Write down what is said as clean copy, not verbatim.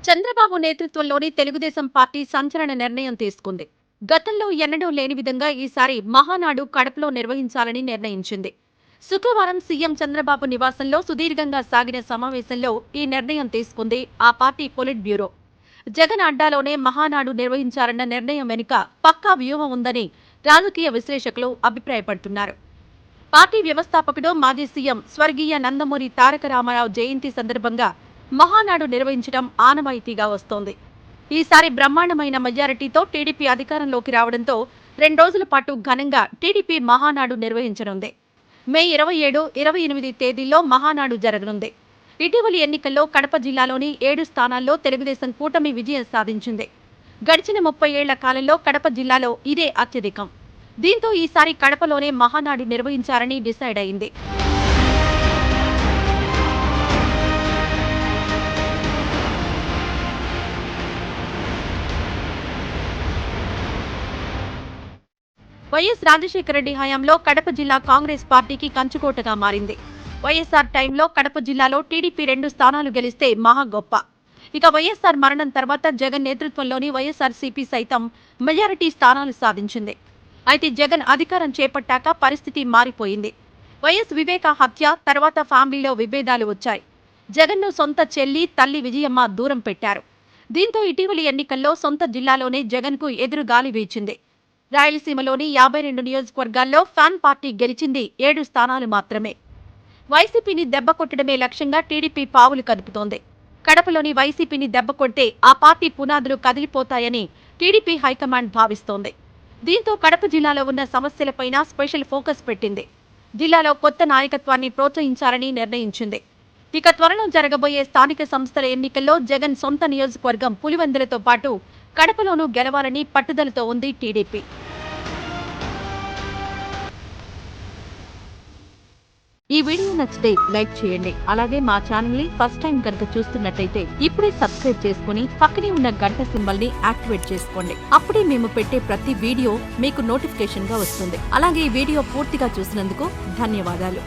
చంద్రబాబు నేతృత్వంలోని తెలుగుదేశం పార్టీ సంచలన నిర్ణయం తీసుకుంది. గతంలో ఎన్నడూ లేని విధంగా ఈసారి మహానాడు కడపలో నిర్వహించాలని నిర్ణయించింది. శుక్రవారం సీఎం చంద్రబాబు నివాసంలో సుదీర్ఘంగా సాగిన సమావేశంలో ఈ నిర్ణయం తీసుకుంది ఆ పార్టీ పొలిట్ బ్యూరో. జగన్ అడ్డాలోనే మహానాడు నిర్వహించాలన్న నిర్ణయం వెనుక పక్కా వ్యూహం ఉందని రాజకీయ విశ్లేషకులు అభిప్రాయపడుతున్నారు. పార్టీ వ్యవస్థాపకుడు మాజీ సీఎం స్వర్గీయ నందమూరి తారక రామారావు జయంతి సందర్భంగా మహానాడు నిర్వహించడం ఆనవాయితీగా వస్తోంది. ఈసారి బ్రహ్మాండమైన మెజారిటీతో టీడీపీ అధికారంలోకి రావడంతో 2 రోజుల పాటు ఘనంగా టీడీపీ మహానాడు నిర్వహించనుంది. మే 27, 28 తేదీల్లో మహానాడు జరగనుంది. ఇటీవలి ఎన్నికల్లో కడప జిల్లాలోని 7 స్థానాల్లో తెలుగుదేశం కూటమి విజయం సాధించింది. గడిచిన 30 ఏళ్ల కాలంలో కడప జిల్లాలో ఇదే అత్యధికం. దీంతో ఈసారి కడపలోనే మహానాడు నిర్వహించాలని డిసైడ్ అయింది. వైఎస్ రాజశేఖర రెడ్డి హయాంలో కడప జిల్లా కాంగ్రెస్ పార్టీకి కంచుకోటగా మారింది. వైఎస్ఆర్ టైంలో కడప జిల్లాలో టీడీపీ 2 స్థానాలు గెలిస్తే మహా గొప్ప. ఇక వైఎస్ఆర్ మరణం తర్వాత జగన్ నేతృత్వంలోని వైఎస్ఆర్సీపీ సైతం మెజారిటీ స్థానాలు సాధించింది. అయితే జగన్ అధికారం చేపట్టాక పరిస్థితి మారిపోయింది. వైఎస్ వివేక హత్య తర్వాత ఫ్యామిలీలో విభేదాలు వచ్చాయి. జగన్ను సొంత చెల్లి, తల్లి విజయమ్మ దూరం పెట్టారు. దీంతో ఇటీవలి ఎన్నికల్లో సొంత జిల్లాలోనే జగన్కు ఎదురు గాలి వీచింది. రాయలసీమలోని 52 నియోజకవర్గాల్లో ఫ్యాన్ పార్టీ గెలిచింది 7 స్థానాలు మాత్రమే. వైసీపీని దెబ్బకొట్టడమే లక్ష్యంగా టీడీపీ పావులు కదుపుతోంది. కడపలోని వైసీపీని దెబ్బకొట్టే ఆ పార్టీ పునాదులు కదిలిపోతాయని టీడీపీ హైకమాండ్ భావిస్తోంది. దీంతో కడప జిల్లాలో ఉన్న సమస్యలపైన స్పెషల్ ఫోకస్ పెట్టింది. జిల్లాలో కొత్త నాయకత్వాన్ని ప్రోత్సహించాలని నిర్ణయించింది. ఇక త్వరలో జరగబోయే స్థానిక సంస్థల ఎన్నికల్లో జగన్ సొంత నియోజకవర్గం పులివెందులతో పాటు కడపలోనూ గెలవాలని పట్టుదలతో ఉంది టీడీపీ. ఈ వీడియో నచ్చితే లైక్ చేయండి. అలాగే మా ఛానల్ ని ఫస్ట్ టైం కనుక చూస్తున్నట్టయితే ఇప్పుడే సబ్స్క్రైబ్ చేసుకుని పక్కనే ఉన్న గంట సింబల్ ని యాక్టివేట్ చేసుకోండి. అప్పుడే మేము పెట్టే ప్రతి వీడియో మీకు నోటిఫికేషన్ గా వస్తుంది. అలాగే ఈ వీడియో పూర్తిగా చూసినందుకు ధన్యవాదాలు.